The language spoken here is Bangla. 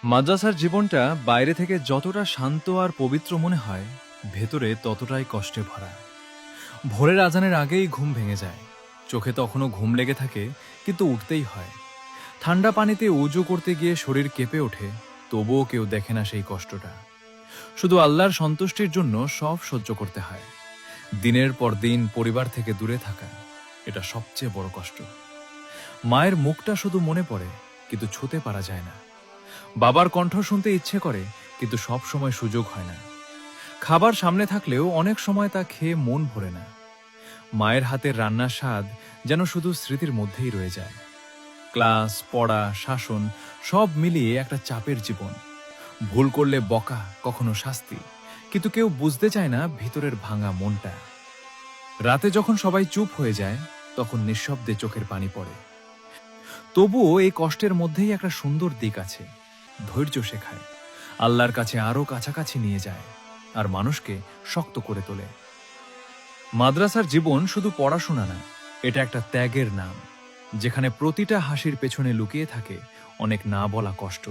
মাদ্রাসার জীবনটা বাইরে থেকে যতটা শান্ত আর পবিত্র মনে হয়, ভেতরে ততটাই কষ্টে ভরা। ভোরের আজানের আগেই ঘুম ভেঙে যায়, চোখে তখনও ঘুম লেগে থাকে, কিন্তু উঠতেই হয়। ঠান্ডা পানিতে উজু করতে গিয়ে শরীর কেঁপে ওঠে, তবুও কেউ দেখে না সেই কষ্টটা। শুধু আল্লাহর সন্তুষ্টির জন্য সব সহ্য করতে হয়। দিনের পর দিন পরিবার থেকে দূরে থাকা, এটা সবচেয়ে বড় কষ্ট। মায়ের মুখটা শুধু মনে পড়ে, কিন্তু ছুঁতে পারা যায় না। বাবার কণ্ঠ শুনতে ইচ্ছে করে, কিন্তু সব সময় সুযোগ হয় না। খাবার সামনে থাকলেও অনেক সময় তা খেয়ে মন ভরে না। মায়ের হাতের রান্নার স্বাদ যেন শুধু স্মৃতির মধ্যেই রয়ে যায়। ক্লাস, পড়া, শাসন সব মিলিয়ে একটা চাপের জীবন। ভুল করলে বকা, কখনো শাস্তি, কিন্তু কেউ বুঝতে চায় না ভিতরের ভাঙা মনটা। রাতে যখন সবাই চুপ হয়ে যায়, তখন নিঃশব্দে চোখের পানি পড়ে। তবুও এই কষ্টের মধ্যেই একটা সুন্দর দিক আছে। ধৈর্য শেখায়, আল্লাহর কাছে আরো কাছাকাছি নিয়ে যায়, আর মানুষকে শক্ত করে তোলে। মাদ্রাসার জীবন শুধু পড়াশোনা না, এটা একটা ত্যাগের নাম, যেখানে প্রতিটা হাসির পেছনে লুকিয়ে থাকে অনেক না বলা কষ্ট।